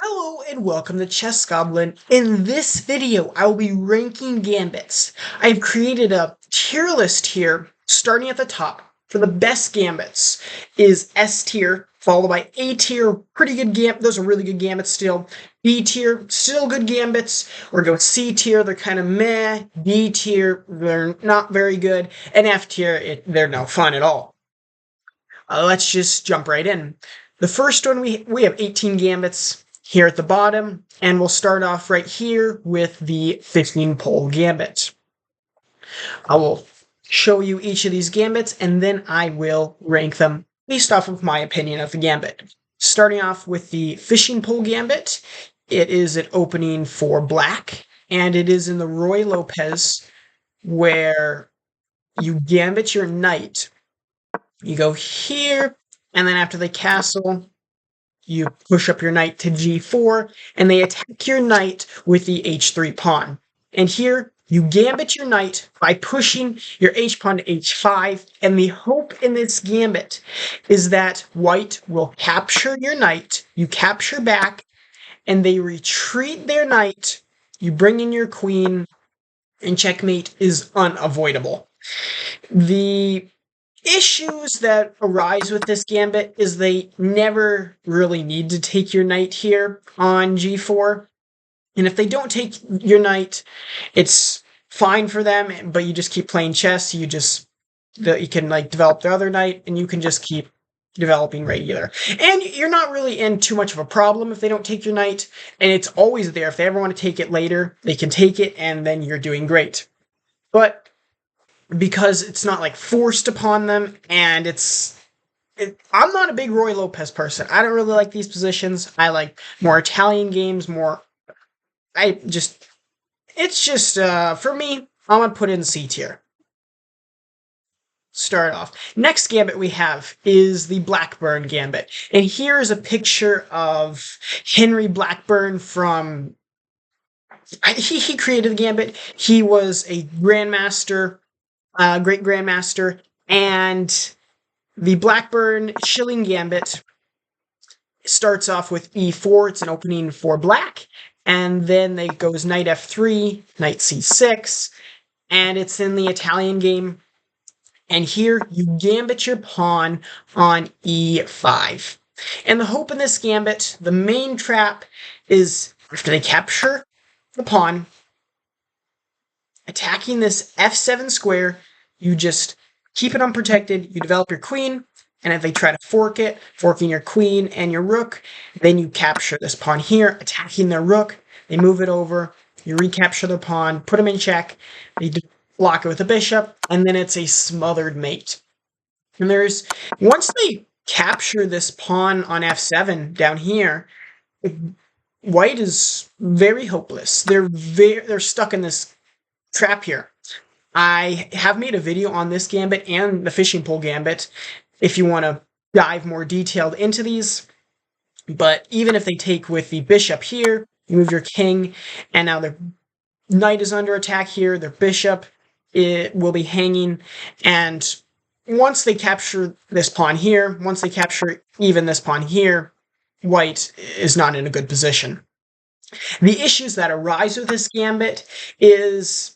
Hello and welcome to ChessGoblin. In this video, I will be ranking gambits. I've created a tier list here, starting at the top. For the best gambits is S tier, followed by A tier, pretty good gambit. Those are really good gambits still. B tier, still good gambits. Or go C tier, they're kind of meh. D tier, they're not very good. And F tier, they're no fun at all. Let's just jump right in. The first one, we have 18 gambits here at the bottom, and we'll start off right here with the 15 pole gambit. I will show you each of these gambits, and then I will rank them based off of my opinion of the gambit. Starting off with the fishing pole gambit, it is an opening for black, and it is in the Roy Lopez, where you gambit your knight. You go here, and then after the castle, you push up your knight to g4, and they attack your knight with the h3 pawn. And here, you gambit your knight by pushing your h-pawn to h5, and the hope in this gambit is that white will capture your knight, you capture back, and they retreat their knight, you bring in your queen, and checkmate is unavoidable. The issues that arise with this gambit is they never really need to take your knight here on g4. And if they don't take your knight, it's fine for them, but you just keep playing chess. You can like develop the other knight, and you can just keep developing regular. And you're not really in too much of a problem if they don't take your knight, and it's always there. If they ever want to take it later, they can take it, and then you're doing great. But because it's not like forced upon them, and I'm not a big Roy Lopez person. I don't really like these positions. I like more Italian games, for me, I'm gonna put it in C tier. Start off. Next gambit we have is the Blackburn gambit. And here is a picture of Henry Blackburn from, he created the gambit. He was a grandmaster, great grandmaster, and the Blackburn Shilling Gambit starts off with e4. It's an opening for black, and then it goes knight f3, knight c6, and it's in the Italian game. And here you gambit your pawn on e5. And the hope in this gambit, the main trap, is after they capture the pawn, attacking this f7 square, you just keep it unprotected, you develop your queen, and if they try to forking your queen and your rook, then you capture this pawn here, attacking their rook, they move it over, you recapture the pawn, put them in check, they block it with a bishop, and then it's a smothered mate. And once they capture this pawn on f7 down here, white is very hopeless. They're stuck in this trap here. I have made a video on this gambit and the fishing pole gambit if you want to dive more detailed into these. But even if they take with the bishop here, you move your king, and now their knight is under attack here, their bishop will be hanging, and once they capture this pawn here, once they capture even this pawn here, white is not in a good position. The issues that arise with this gambit is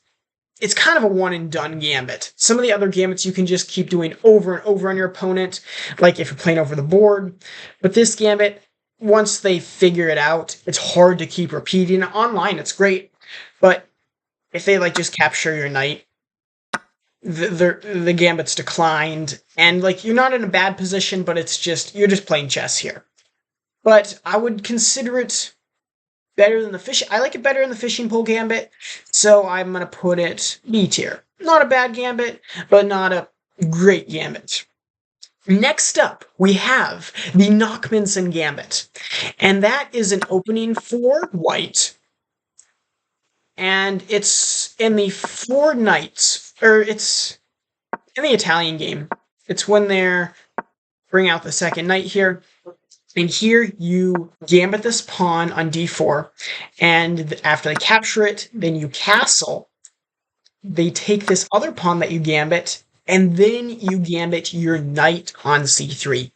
it's kind of a one-and-done gambit. Some of the other gambits you can just keep doing over and over on your opponent, like if you're playing over the board. But this gambit, once they figure it out, it's hard to keep repeating. Online, it's great. But if they just capture your knight, the gambit's declined. And you're not in a bad position, but you're just playing chess here. But I would consider it better than the fish. I like it better in the fishing pole gambit, so I'm gonna put it B tier. Not a bad gambit, but not a great gambit. Next up, we have the Knockmanson gambit, and that is an opening for white, and it's in the four knights, or it's in the Italian game. It's when they're bring out the second knight here. And here you gambit this pawn on d4, and after they capture it, then you castle. They take this other pawn that you gambit, and then you gambit your knight on c3.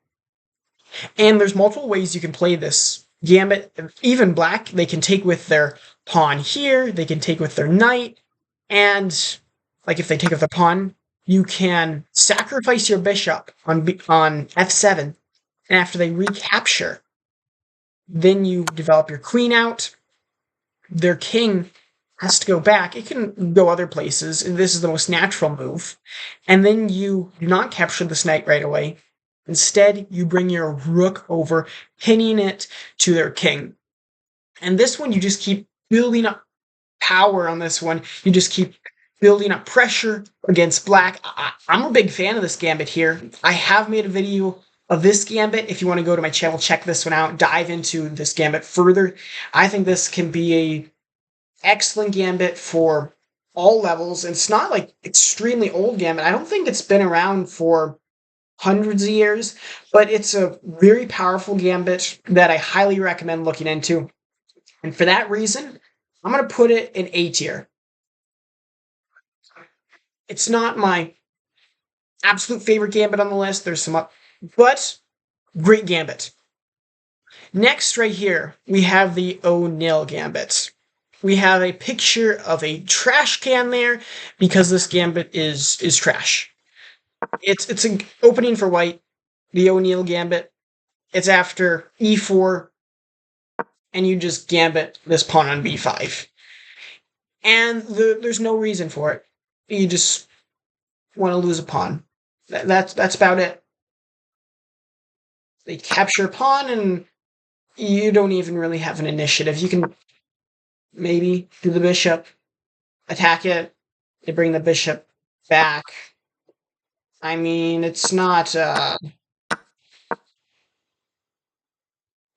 And there's multiple ways you can play this gambit, even black, they can take with their pawn here, they can take with their knight, and like if they take with the pawn, you can sacrifice your bishop on f7, and after they recapture, then you develop your queen out. Their king has to go back. It can go other places, and this is the most natural move. And then you do not capture this knight right away. Instead, you bring your rook over, pinning it to their king. And this one, you just keep building up power on this one. You just keep building up pressure against black. I'm a big fan of this gambit here. I have made a video of this gambit. If you want to go to my channel, check this one out, dive into this gambit further. I think this can be a excellent gambit for all levels. And it's not like extremely old gambit. I don't think it's been around for hundreds of years, but it's a very powerful gambit that I highly recommend looking into. And for that reason, I'm going to put it in A tier. It's not my absolute favorite gambit on the list. There's some up, but great gambit. Next, right here, we have the O'Neill gambit. We have a picture of a trash can there because this gambit is trash. It's an opening for white, the O'Neill gambit. It's after e4, and you just gambit this pawn on b5. And there's no reason for it. You just want to lose a pawn. That's about it. They capture a pawn, and you don't even really have an initiative. You can maybe do the bishop, attack it, they bring the bishop back. I mean, it's not,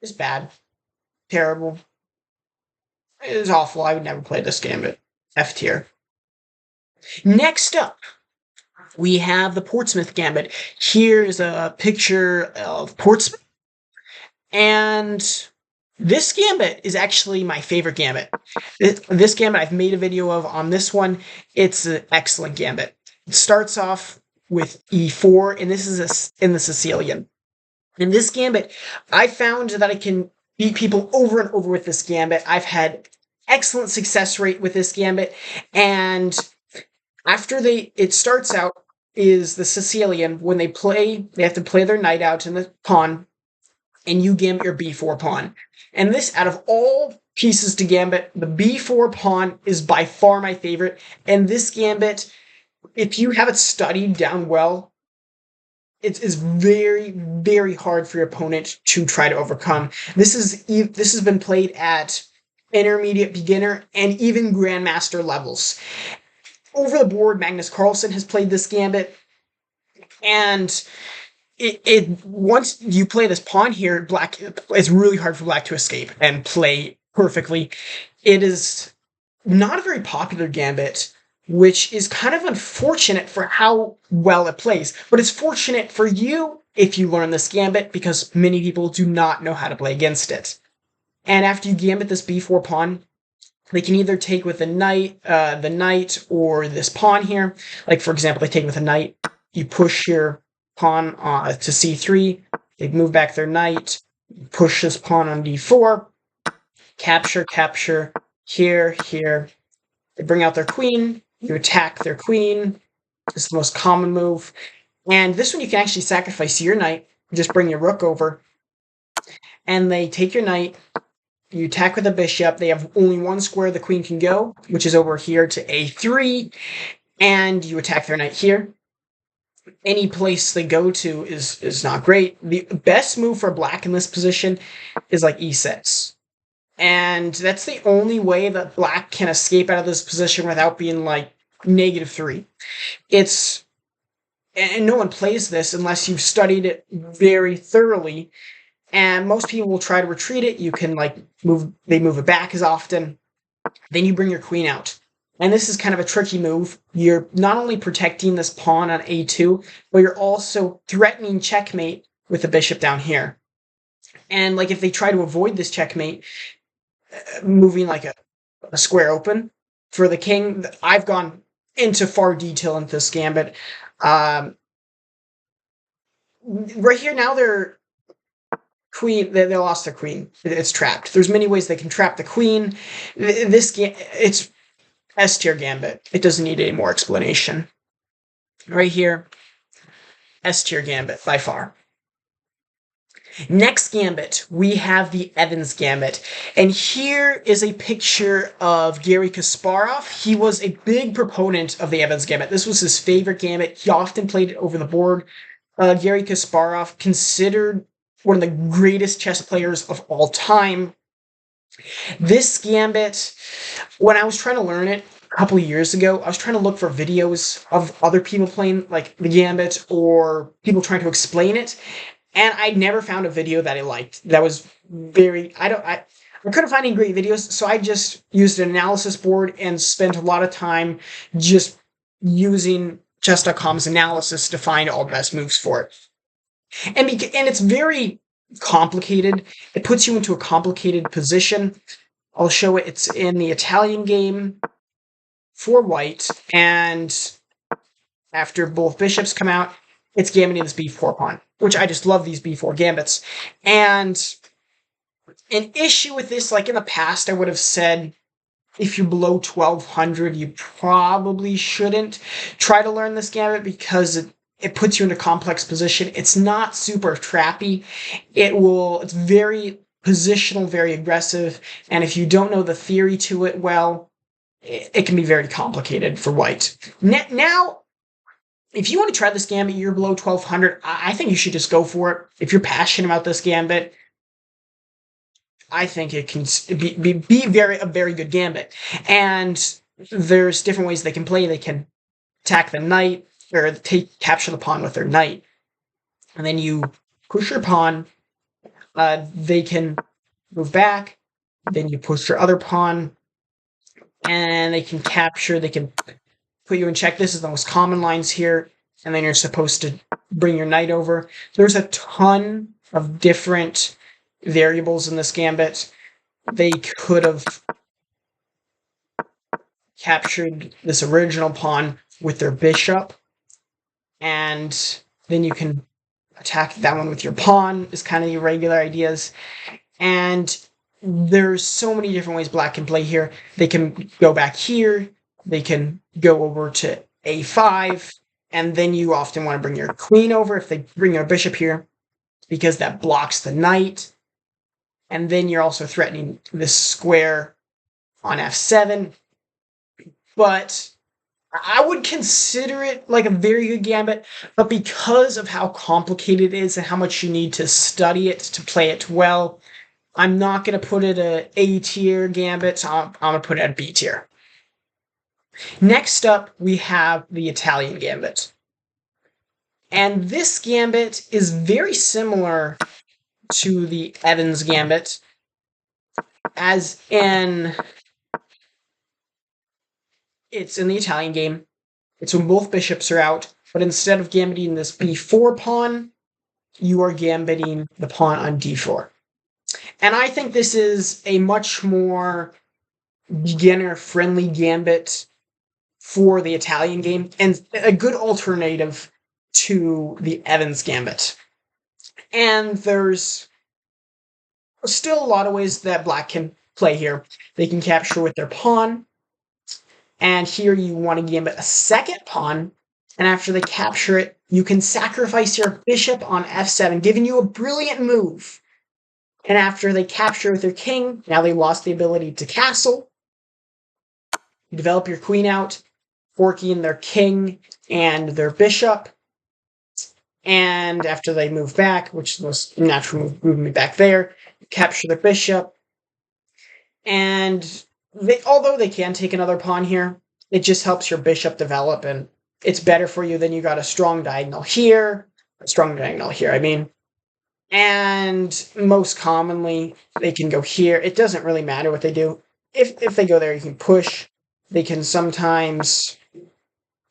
it's bad. Terrible. It's awful. I would never play this gambit. F tier. Next up, we have the Portsmouth gambit. Here's a picture of Portsmouth. And this gambit is actually my favorite gambit. This gambit I've made a video of on this one. It's an excellent gambit. It starts off with e4, and this is in the Sicilian. In this gambit, I found that I can beat people over and over with this gambit. I've had excellent success rate with this gambit, and after it starts out is the Sicilian. When they have to play their knight out in the pawn, and you gambit your b4 pawn. And this, out of all pieces to gambit, the b4 pawn is by far my favorite. And this gambit, if you have it studied down well, it's very, very hard for your opponent to try to overcome. This has been played at intermediate, beginner, and even grandmaster levels. Over the board, Magnus Carlsen has played this gambit, and once you play this pawn here, black, it's really hard for black to escape and play perfectly. It is not a very popular gambit, which is kind of unfortunate for how well it plays. But it's fortunate for you if you learn this gambit, because many people do not know how to play against it. And after you gambit this b4 pawn, they can either take with the knight or this pawn here. Like, for example, they take with a knight. You push your pawn to c3. They move back their knight. Push this pawn on d4. Capture, capture. Here, here. They bring out their queen. You attack their queen. This is the most common move. And this one you can actually sacrifice your knight. Just bring your rook over. And they take your knight. You attack with a bishop. They have only one square the queen can go, which is over here to a3. And you attack their knight here. Any place they go to is not great. The best move for black in this position is like e6. And that's the only way that black can escape out of this position without being like -3. And no one plays this unless you've studied it very thoroughly. And most people will try to retreat it. You can they move it back as often. Then you bring your queen out. And this is kind of a tricky move. You're not only protecting this pawn on a2, but you're also threatening checkmate with the bishop down here. And like if they try to avoid this checkmate, moving like a square open for the king, I've gone into far detail into this gambit. Right here now, queen, they lost the queen. It's trapped. There's many ways they can trap the queen. This game, it's S tier gambit. It doesn't need any more explanation. Right here, S tier gambit by far. Next gambit, we have the Evans gambit. And here is a picture of Garry Kasparov. He was a big proponent of the Evans gambit. This was his favorite gambit. He often played it over the board. Garry Kasparov, considered one of the greatest chess players of all time. This gambit, when I was trying to learn it a couple of years ago, I was trying to look for videos of other people playing like the gambit or people trying to explain it. And I never found a video that I liked. That was very, I couldn't find any great videos, so I just used an analysis board and spent a lot of time just using chess.com's analysis to find all the best moves for it. And it's very complicated. It puts you into a complicated position. I'll show it. It's in the Italian game for white, and after both bishops come out, it's gambiting this b4 pawn, which I just love these b4 gambits. And an issue with this, like in the past, I would have said, if you're below 1200, you probably shouldn't try to learn this gambit because it puts you in a complex position. It's not super trappy. It's very positional, very aggressive. And if you don't know the theory to it well, it can be very complicated for white. Now, if you want to try this gambit, you're below 1200, I think you should just go for it. If you're passionate about this gambit, I think it can be a very good gambit. And there's different ways they can play. They can attack the knight, or capture the pawn with their knight. And then you push your pawn. They can move back. Then you push your other pawn. And they can capture, they can put you in check. This is the most common lines here. And then you're supposed to bring your knight over. There's a ton of different variables in this gambit. They could have captured this original pawn with their bishop. And then you can attack that one with your pawn, is kind of the regular ideas. And there's so many different ways black can play here. They can go back here. They can go over to a5. And then you often want to bring your queen over if they bring your bishop here, because that blocks the knight. And then you're also threatening this square on f7. But I would consider it like a very good gambit, but because of how complicated it is and how much you need to study it to play it well, I'm not going to put it at A tier gambit. I'm going to put it at B tier. Next up, we have the Italian gambit. And this gambit is very similar to the Evans gambit, as in it's in the Italian game. It's when both bishops are out, but instead of gambiting this b4 pawn, you are gambiting the pawn on d4. And I think this is a much more beginner-friendly gambit for the Italian game, and a good alternative to the Evans gambit. And there's still a lot of ways that black can play here. They can capture with their pawn, and here you want to gambit a second pawn, and after they capture it, you can sacrifice your bishop on f7, giving you a brilliant move. And after they capture with their king, now they lost the ability to castle. You develop your queen out, forking their king and their bishop. And after they move back, which is the most natural move, moving me back there, capture the bishop. And although they can take another pawn here, it just helps your bishop develop, and it's better for you. Then you got a strong diagonal here, I mean. And most commonly, they can go here. It doesn't really matter what they do. If they go there, you can push. They can sometimes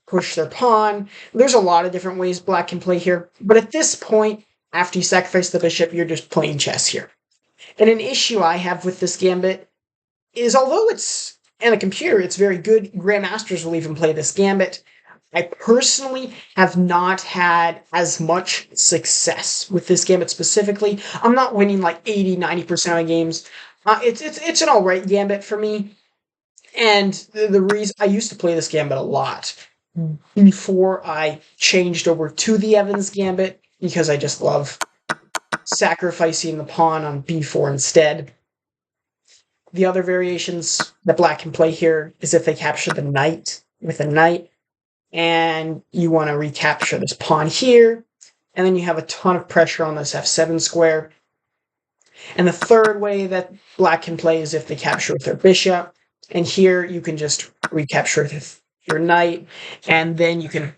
push their pawn. There's a lot of different ways black can play here. But at this point, after you sacrifice the bishop, you're just playing chess here. And an issue I have with this gambit is, although it's in a computer, it's very good. Grandmasters will even play this gambit. I personally have not had as much success with this gambit specifically. I'm not winning like 80-90% of games. It's an alright gambit for me. And the reason I used to play this gambit a lot before I changed over to the Evans gambit because I just love sacrificing the pawn on b4 instead. The other variations that black can play here is if they capture the knight with a knight, and you want to recapture this pawn here, and then you have a ton of pressure on this f7 square. And the third way that black can play is if they capture with their bishop, and here you can just recapture your knight, and then you can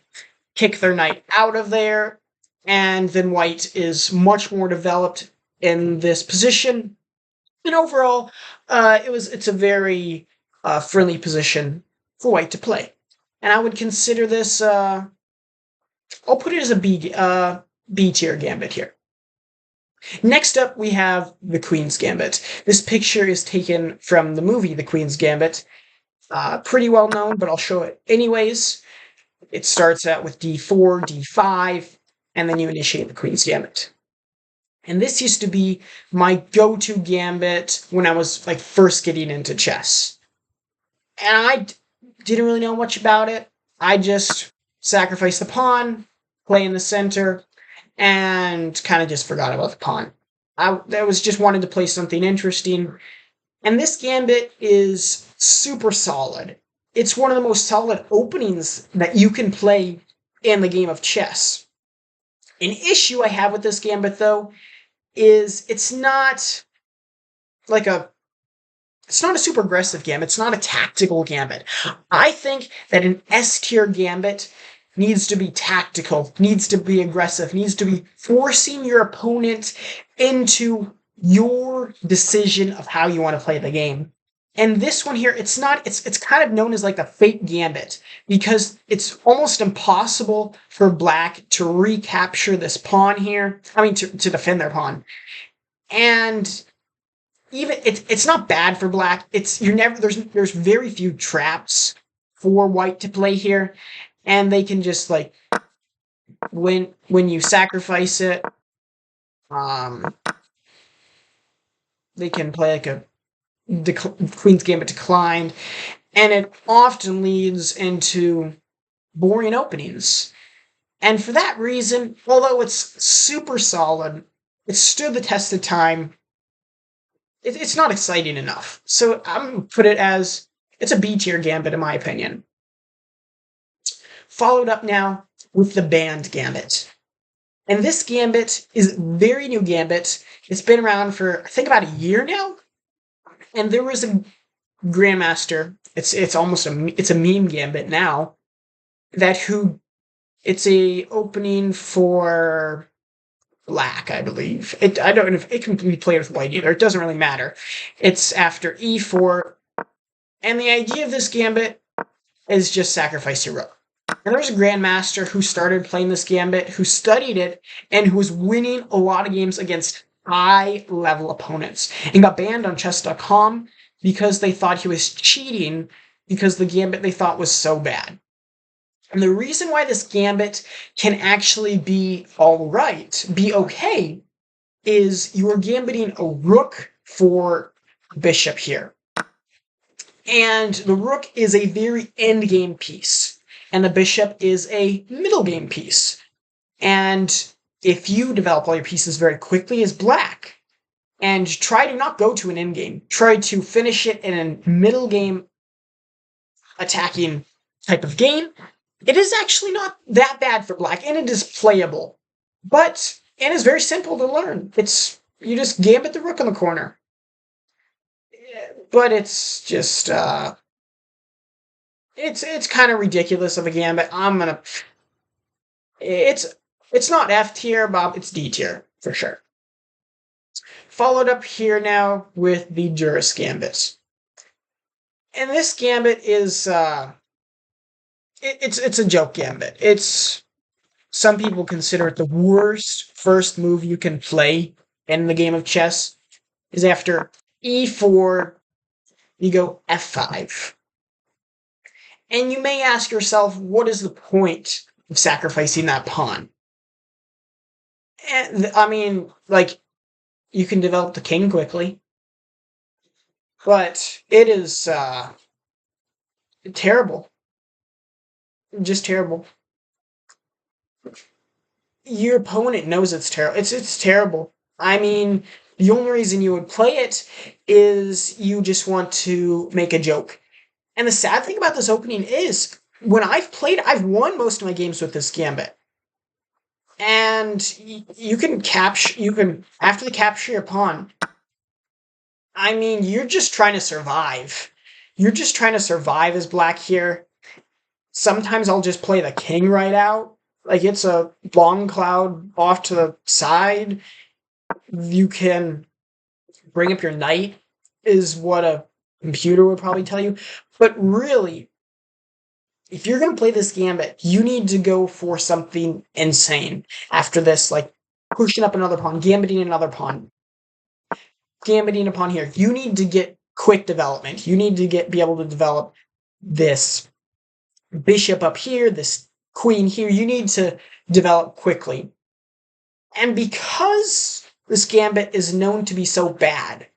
kick their knight out of there, and then white is much more developed in this position. And overall, it's a very friendly position for white to play. And I would consider this, I'll put it as a B tier gambit here. Next up, we have the Queen's Gambit. This picture is taken from the movie The Queen's Gambit. Pretty well known, but I'll show it anyways. It starts out with d4, d5, and then you initiate the Queen's Gambit. And this used to be my go-to gambit when I was like first getting into chess. And I didn't really know much about it. I just sacrificed the pawn, play in the center, and kind of just forgot about the pawn. I was just wanted to play something interesting. And this gambit is super solid. It's one of the most solid openings that you can play in the game of chess. An issue I have with this gambit, though, is it's not a super aggressive gambit. It's not a tactical gambit. I think that an S-tier gambit needs to be tactical, needs to be aggressive, needs to be forcing your opponent into your decision of how you want to play the game. And this one here, it's kind of known as like the fake gambit because it's almost impossible for black to recapture this pawn here. I mean, to defend their pawn. And even it's not bad for black. There's very few traps for white to play here, and they can just like when you sacrifice it, they can play like the Queen's Gambit declined, and it often leads into boring openings. And for that reason, although it's super solid, it stood the test of time. It's not exciting enough. So I'm going to put it as it's a B-tier gambit in my opinion. Followed up now with the Band Gambit. And this gambit is a very new gambit. It's been around for, I think, about a year now. And there was a grandmaster. It's a meme gambit now. It's a opening for black, I believe. I don't know if it can be played with white either. It doesn't really matter. It's after e4. And the idea of this gambit is just sacrifice your rook. And there's a grandmaster who started playing this gambit, who studied it, and who was winning a lot of games against high-level opponents, and got banned on chess.com because they thought he was cheating because the gambit they thought was so bad. And the reason why this gambit can actually be alright, be okay, is you are gambiting a rook for bishop here. And the rook is a very endgame piece, and the bishop is a middle game piece. And if you develop all your pieces very quickly as black, and try to not go to an endgame, try to finish it in a middle game attacking type of game, it is actually not that bad for black, and it is playable. And it's very simple to learn. You just gambit the rook in the corner. But it's just, it's kind of ridiculous of a gambit. It's not F tier, but it's D tier, for sure. Followed up here now with the Duras Gambit. And this gambit is, it's a joke gambit. Some people consider it the worst first move you can play in the game of chess, is after e4, you go f5. And you may ask yourself, what is the point of sacrificing that pawn? And, I mean, like, you can develop the king quickly, but it is terrible. Just terrible. Your opponent knows it's terrible. It's terrible. I mean, the only reason you would play it is you just want to make a joke. And the sad thing about this opening is, when I've played, I've won most of my games with this gambit. And you can after the capture your pawn, I mean, you're just trying to survive. You're just trying to survive as black here. Sometimes I'll just play the king right out. Like, it's a long cloud off to the side. You can bring up your knight, is what a computer would probably tell you. But really, if you're going to play this gambit, you need to go for something insane after this, like pushing up another pawn, gambiting another pawn, gambiting a pawn here. You need to get quick development. You need to be able to develop this bishop up here, this queen here. You need to develop quickly. And because this gambit is known to be so bad,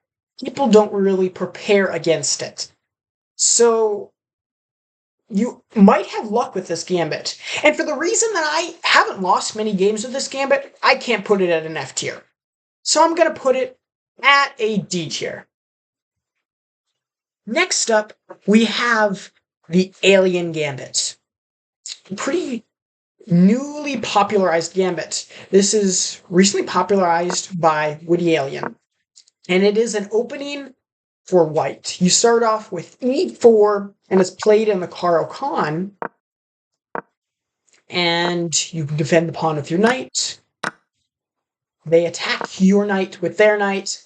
people don't really prepare against it. So you might have luck with this gambit. And for the reason that I haven't lost many games with this gambit, I can't put it at an F tier. So I'm going to put it at a D tier. Next up, we have the Alien Gambit. Pretty newly popularized gambit. This is recently popularized by Woody Allen. And it is an opening for white. You start off with e4, and it's played in the Caro-Kann. And you defend the pawn with your knight. They attack your knight with their knight.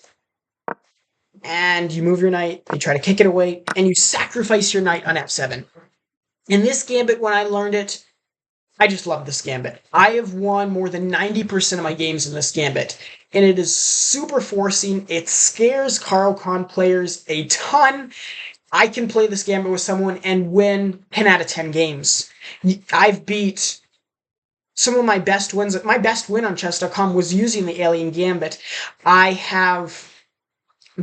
And you move your knight, they try to kick it away, and you sacrifice your knight on f7. In this gambit, when I learned it, I just love this gambit. I have won more than 90% of my games in this gambit, and it is super forcing. It scares Caro-Kann players a ton. I can play this gambit with someone and win 10 out of 10 games. I've beat some of my best wins. My best win on chess.com was using the Alien Gambit. I have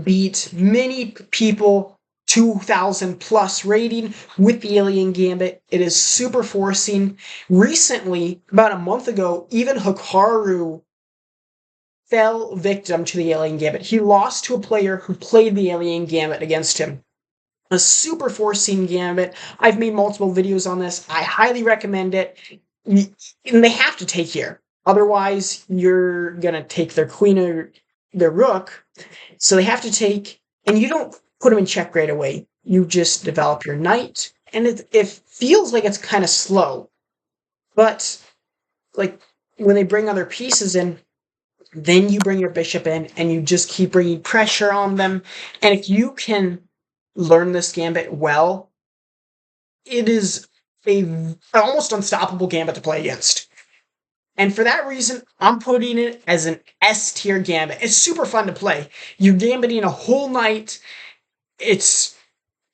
beat many people 2,000 plus rating with the Alien Gambit. It is super forcing. Recently, about a month ago, even Hikaru fell victim to the Alien Gambit. He lost to a player who played the Alien Gambit against him. A super forcing gambit. I've made multiple videos on this. I highly recommend it. And they have to take here. Otherwise, you're going to take their queen or their rook. So they have to take, and you don't put them in check right away. You just develop your knight, and it feels like it's kind of slow. But, like, when they bring other pieces in, then you bring your bishop in, and you just keep bringing pressure on them. And if you can learn this gambit well, it is an almost unstoppable gambit to play against. And for that reason, I'm putting it as an S tier gambit. It's super fun to play. You're gambiting a whole night. It's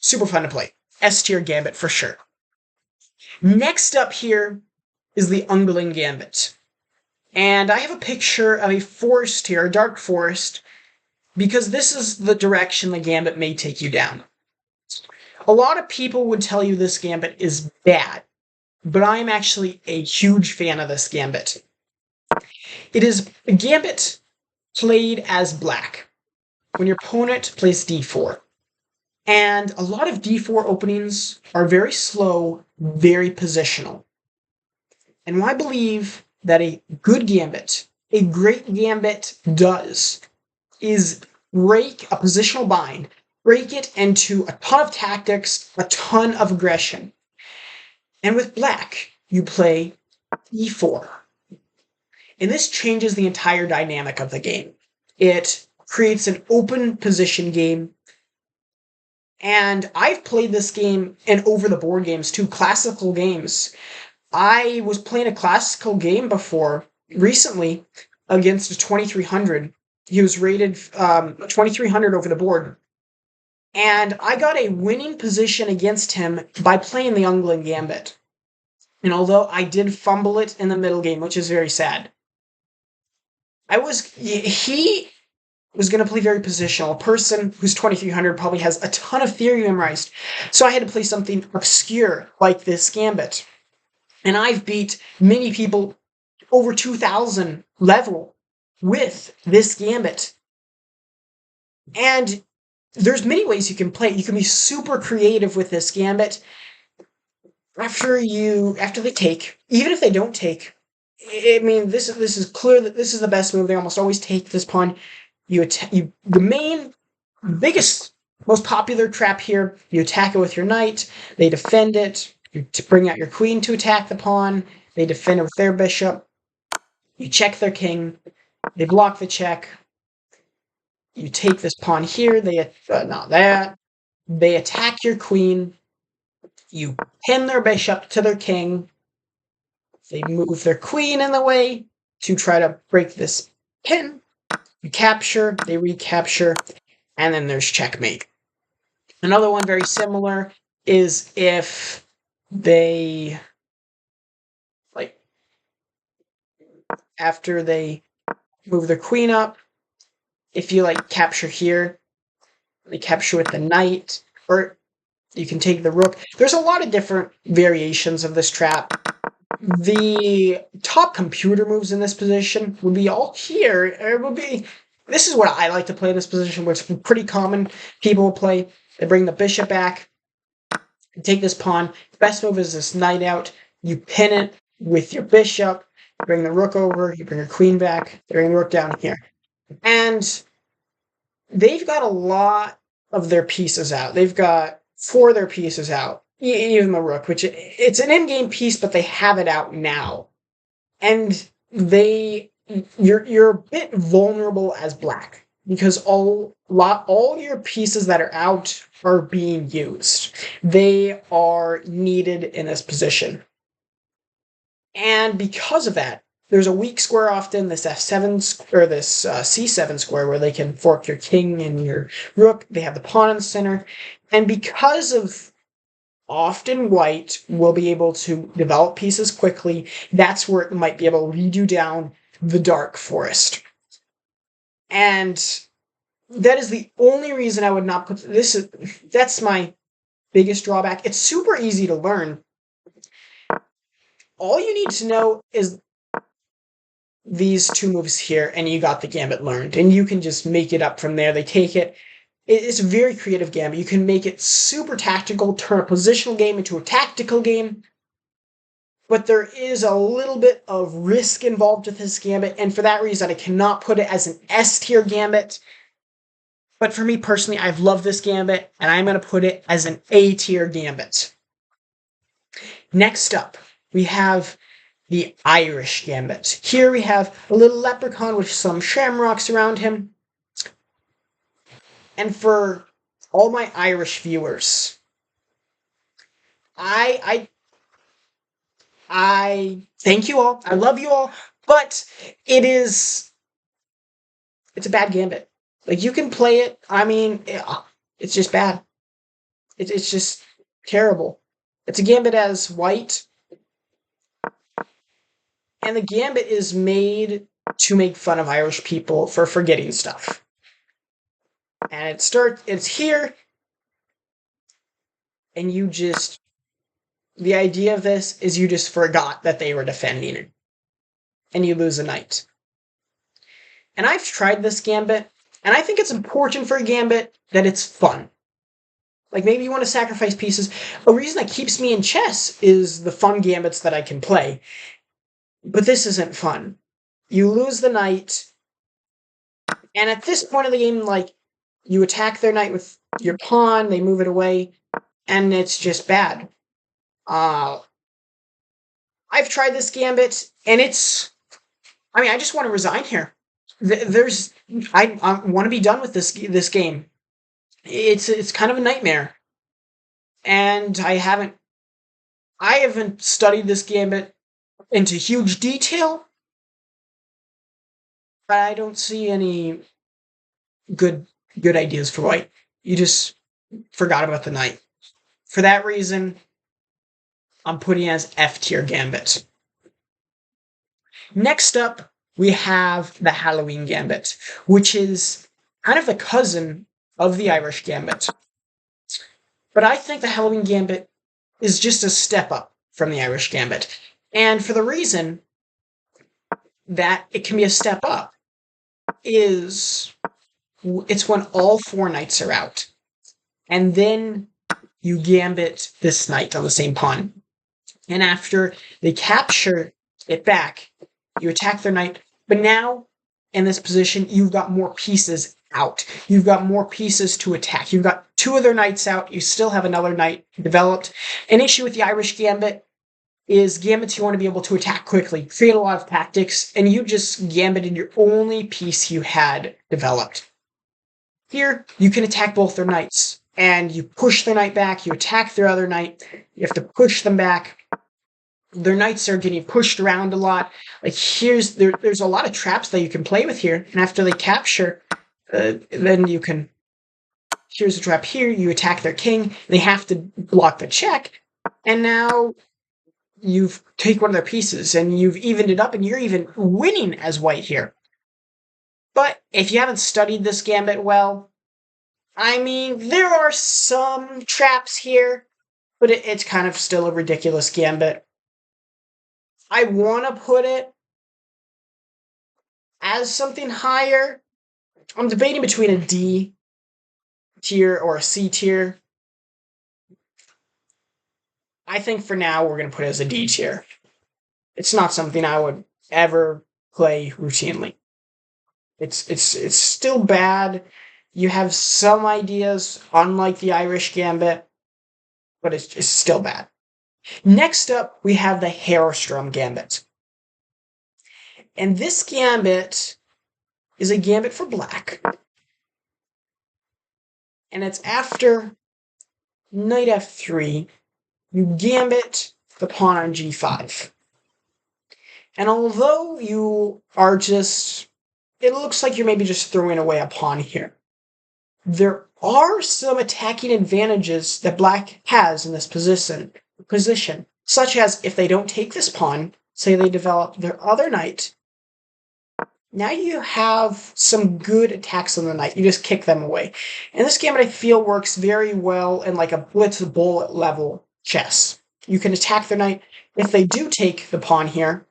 super fun to play. S tier gambit for sure. Next up here is the Ungling Gambit. And I have a picture of a forest here, a dark forest, because this is the direction the gambit may take you down. A lot of people would tell you this gambit is bad, but I'm actually a huge fan of this gambit. It is a gambit played as black, when your opponent plays d4. And a lot of d4 openings are very slow, very positional. And what I believe that a good gambit, a great gambit does, is break a positional bind, break it into a ton of tactics, a ton of aggression. And with black, you play e4. And this changes the entire dynamic of the game. It creates an open position game. And I've played this game in over-the-board games too, classical games. I was playing a classical game before, recently, against a 2300. He was rated 2300 over the board. And I got a winning position against him by playing the Ungling Gambit. And although I did fumble it in the middle game, which is very sad, he was going to play very positional. A person who's 2300 probably has a ton of theory memorized. So I had to play something obscure like this Gambit. And I've beat many people over 2000 level with this Gambit. And there's many ways you can play it. You can be super creative with this Gambit. After they take, even if they don't take, I mean, this is clear that this is the best move. They almost always take this pawn. The biggest, most popular trap here, you attack it with your knight, they defend it, you bring out your queen to attack the pawn, they defend it with their bishop, you check their king, they block the check, you take this pawn here, they attack your queen, you pin their bishop to their king, they move their queen in the way to try to break this pin, you capture, they recapture, and then there's checkmate. Another one very similar is if they, like, after they move their queen up, if you, like, capture here, they capture with the knight, or you can take the rook. There's a lot of different variations of this trap. The top computer moves in this position would be all here. It would be, this is what I like to play in this position, which is pretty common. People will play. They bring the bishop back, take this pawn. The best move is this knight out. You pin it with your bishop. You bring the rook over. You bring your queen back. They bring the rook down here. And they've got a lot of their pieces out. They've got 4 of their pieces out. Even the rook, which it's an in-game piece, but they have it out now. And you're a bit vulnerable as black because all your pieces that are out are being used. They are needed in this position. And because of that, there's a weak square often, this f7 or this c7 square where they can fork your king and your rook. They have the pawn in the center. And because of often white will be able to develop pieces quickly, that's where it might be able to lead you down the dark forest. And that is the only reason I would not put this. That's my biggest drawback. It's super easy to learn. All you need to know is these 2 moves here, and you got the gambit learned. And you can just make it up from there. They take it. It's a very creative gambit. You can make it super tactical, turn a positional game into a tactical game. But there is a little bit of risk involved with this gambit, and for that reason, I cannot put it as an S-tier gambit. But for me personally, I've loved this gambit, and I'm going to put it as an A-tier gambit. Next up, we have the Irish Gambit. Here we have a little leprechaun with some shamrocks around him. And for all my Irish viewers, I thank you all. I love you all, but it's a bad gambit. Like, you can play it. I mean, it's just bad. It's just terrible. It's a gambit as white. And the gambit is made to make fun of Irish people for forgetting stuff. And it's here, and the idea of this is you just forgot that they were defending it. And you lose a knight. And I've tried this gambit, and I think it's important for a gambit that it's fun. Like, maybe you want to sacrifice pieces. A reason that keeps me in chess is the fun gambits that I can play. But this isn't fun. You lose the knight, and at this point of the game, like, you attack their knight with your pawn, they move it away, and it's just bad. I've tried this gambit, and I just want to resign here. I want to be done with this game. It's kind of a nightmare, and I haven't studied this gambit into huge detail, but I don't see any good ideas for white. You just forgot about the knight. For that reason, I'm putting it as F tier gambit. Next up, we have the Halloween Gambit, which is kind of the cousin of the Irish Gambit. But I think the Halloween Gambit is just a step up from the Irish Gambit. And for the reason that it can be a step up is it's when all 4 knights are out. And then you gambit this knight on the same pawn. And after they capture it back, you attack their knight. But now, in this position, you've got more pieces out. You've got more pieces to attack. You've got 2 of their knights out. You still have another knight developed. An issue with the Irish Gambit is gambits you want to be able to attack quickly, create a lot of tactics, and you just gambited your only piece you had developed. Here, you can attack both their knights, and you push their knight back, you attack their other knight, you have to push them back. Their knights are getting pushed around a lot. Like there's a lot of traps that you can play with here, and after they capture, then you can. Here's a trap here. You attack their king. They have to block the check, and now you've taken one of their pieces, and you've evened it up, and you're even winning as white here. But if you haven't studied this gambit well, I mean, there are some traps here, but it's kind of still a ridiculous gambit. I want to put it as something higher. I'm debating between a D tier or a C tier. I think for now we're going to put it as a D tier. It's not something I would ever play routinely. It's still bad. You have some ideas, unlike the Irish Gambit, but it's still bad. Next up, we have the Herrstrom Gambit. And this gambit is a gambit for black. And it's after knight f3, you gambit the pawn on g5. And although you are just, it looks like you're maybe just throwing away a pawn here, there are some attacking advantages that black has in this position, such as if they don't take this pawn, say they develop their other knight, now you have some good attacks on the knight. You just kick them away. And this gambit, I feel, works very well in like a blitz bullet level chess. You can attack their knight. If they do take the pawn here,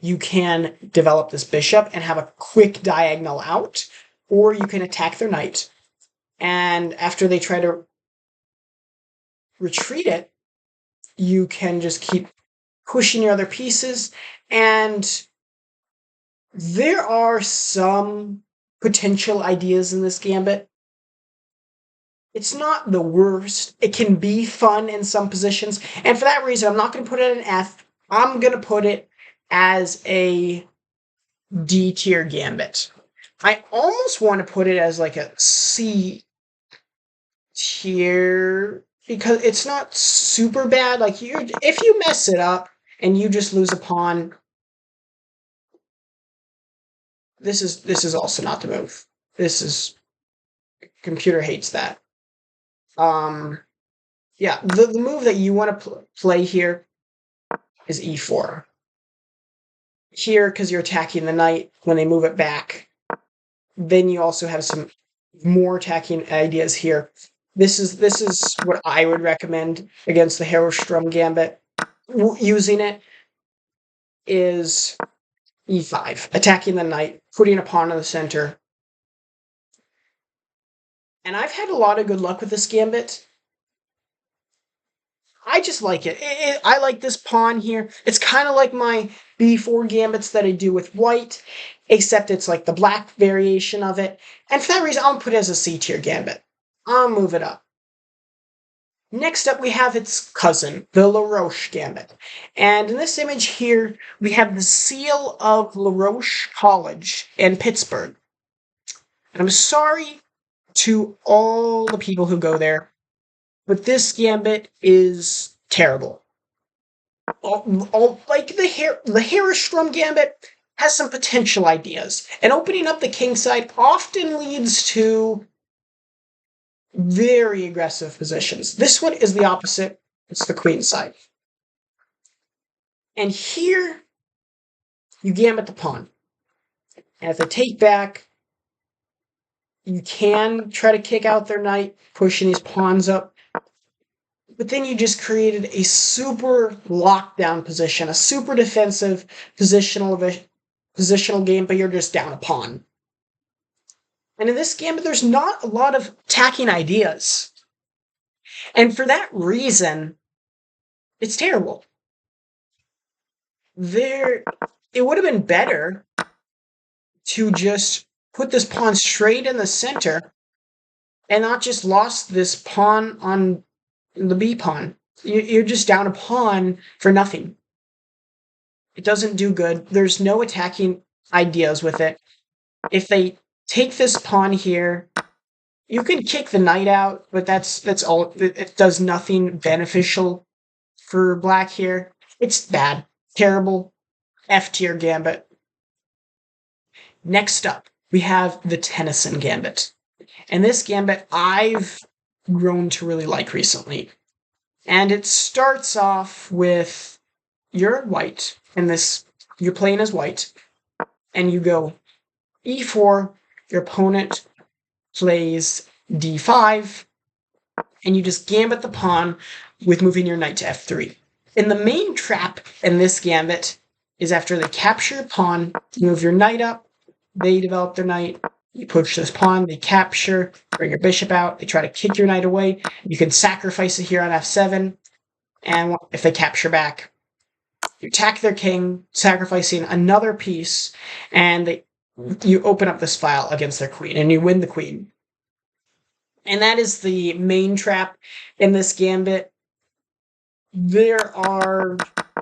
you can develop this bishop and have a quick diagonal out, or you can attack their knight. And after they try to retreat it, you can just keep pushing your other pieces. And there are some potential ideas in this gambit. It's not the worst. It can be fun in some positions. And for that reason, I'm not going to put it an F. I'm going to put it as a D tier gambit. I almost want to put it as like a C tier because it's not super bad. Like if you mess it up and you just lose a pawn, this is also not the move. Computer hates that. Yeah, the move that you want to play here is e4. Here, because you're attacking the knight when they move it back. Then you also have some more attacking ideas here. This is what I would recommend against the Herrstrom Gambit. Using it is e5, attacking the knight, putting a pawn in the center. And I've had a lot of good luck with this gambit. I just like it. I like this pawn here. It's kind of like my b4 gambits that I do with white, except it's like the black variation of it. And for that reason, I'll put it as a C tier gambit. I'll move it up. Next up, we have its cousin, the LaRoche Gambit. And in this image here, we have the seal of LaRoche College in Pittsburgh. And I'm sorry to all the people who go there, but this gambit is terrible. Like the Herrstrom Gambit has some potential ideas, and opening up the king side often leads to very aggressive positions. This one is the opposite. It's the queen side. And here, you gambit the pawn. And if they take back, you can try to kick out their knight, pushing these pawns up. But then you just created a super lockdown position, a super defensive positional game, but you're just down a pawn. And in this gambit, there's not a lot of attacking ideas. And for that reason, it's terrible. It would have been better to just put this pawn straight in the center and not just lost this pawn on the b pawn. You're just down a pawn for nothing. It doesn't do good. There's no attacking ideas with it. If they take this pawn here, you can kick the knight out, but that's all. It does nothing beneficial for black here. It's bad. Terrible. F tier gambit. Next up, we have the Tennyson gambit. And this gambit I've grown to really like recently. And it starts off with you're white, and you're playing as white, and you go e4, your opponent plays d5, and you just gambit the pawn with moving your knight to f3. And the main trap in this gambit is after they capture your pawn, you move your knight up, they develop their knight, you push this pawn, they capture, bring your bishop out, they try to kick your knight away, you can sacrifice it here on f7, and if they capture back, you attack their king, sacrificing another piece, and you open up this file against their queen, and you win the queen. And that is the main trap in this gambit. There are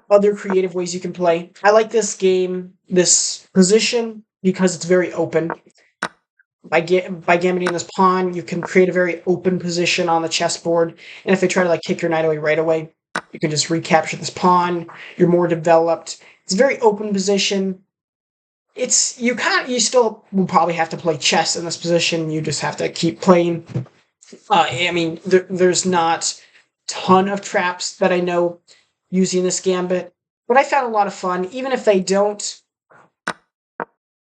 other creative ways you can play. I like this position, because it's very open. By gambiting this pawn, you can create a very open position on the chessboard, and if they try to kick your knight away right away, you can just recapture this pawn. You're more developed. It's a very open position. You still will probably have to play chess in this position. You just have to keep playing. There's not a ton of traps that I know using this gambit, but I found a lot of fun. Even if they don't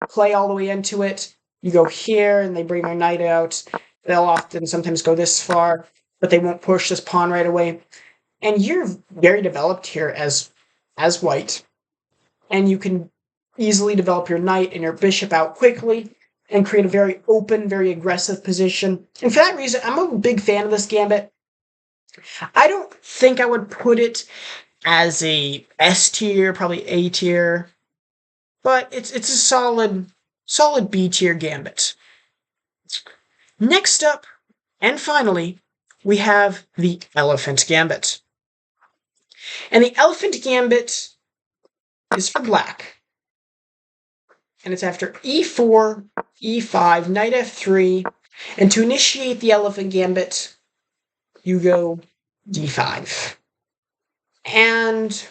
play all the way into it, you go here and they bring their knight out. They'll often sometimes go this far, but they won't push this pawn right away. And you're very developed here as white, and you can easily develop your knight and your bishop out quickly and create a very open, very aggressive position. And for that reason, I'm a big fan of this gambit. I don't think I would put it as a S tier, probably A tier, but it's a solid B tier gambit. Next up, and finally, we have the Elephant Gambit. And the Elephant Gambit is for black. And it's after e4, e5, knight f3, and to initiate the Elephant Gambit, you go d5. And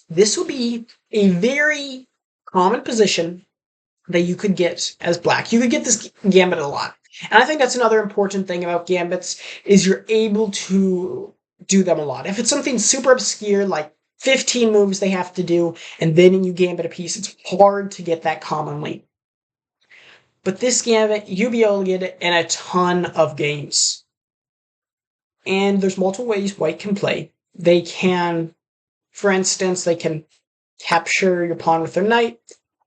this will be a very common position that you could get as black. You could get this gambit a lot. And I think that's another important thing about gambits, is you're able to do them a lot. If it's something super obscure, like 15 moves they have to do, and then you gambit a piece, it's hard to get that commonly. But this gambit, you'll be able to get it in a ton of games. And there's multiple ways white can play. They can, for instance, they can capture your pawn with their knight,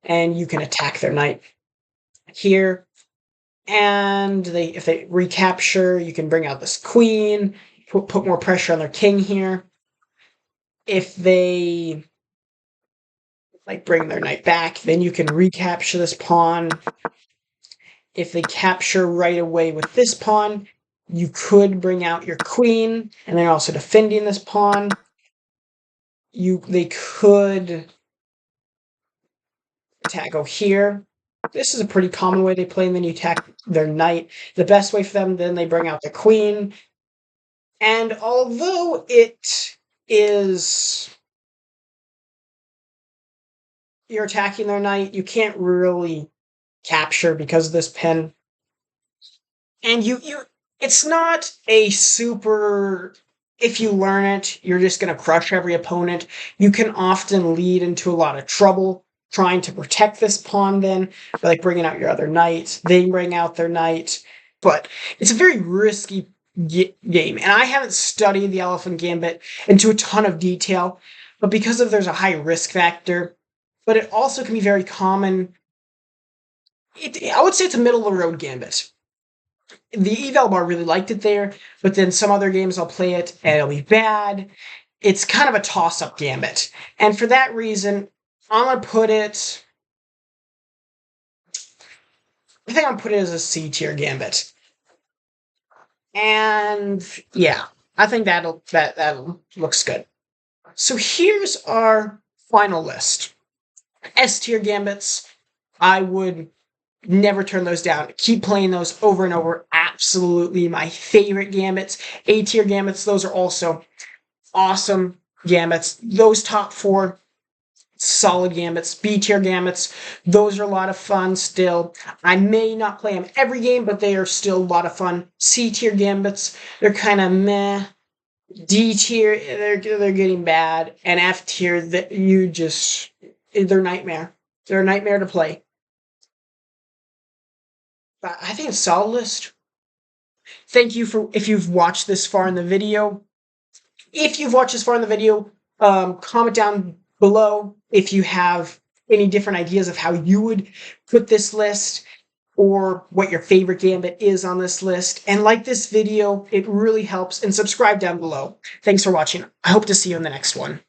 and you can attack their knight here. And if they recapture, you can bring out this queen, put more pressure on their king here. If they bring their knight back, then you can recapture this pawn. If they capture right away with this pawn, you could bring out your queen, and they're also defending this pawn. They could go here. This is a pretty common way they play, and then you attack their knight. The best way for them, then they bring out the queen. And although it is you're attacking their knight, you can't really capture because of this pin. And it's not a super, if you learn it, you're just going to crush every opponent. You can often lead into a lot of trouble trying to protect this pawn then, like bringing out your other knight, they bring out their knight. But it's a very risky game. And I haven't studied the Elephant Gambit into a ton of detail, but because of there's a high risk factor, but it also can be very common. I would say it's a middle of the road gambit. The eval bar really liked it there, but then some other games I'll play it and it'll be bad. It's kind of a toss-up gambit. And for that reason, I'm going to put it... I think I'm going to put it as a C-tier gambit. And yeah, I think that looks good. So here's our final list. S-tier gambits, I would never turn those down. Keep playing those over and over. Absolutely my favorite gambits. A-tier gambits, those are also awesome gambits. Those top four, solid gambits. B-tier gambits, those are a lot of fun still. I may not play them every game, but they are still a lot of fun. C-tier gambits, they're kind of meh. D-tier, they're getting bad. And F-tier, they're nightmare. They're a nightmare to play. But I think it's a solid list. Thank you if you've watched this far in the video. If you've watched this far in the video, comment down below if you have any different ideas of how you would put this list or what your favorite gambit is on this list. And like this video, it really helps. And subscribe down below. Thanks for watching. I hope to see you in the next one.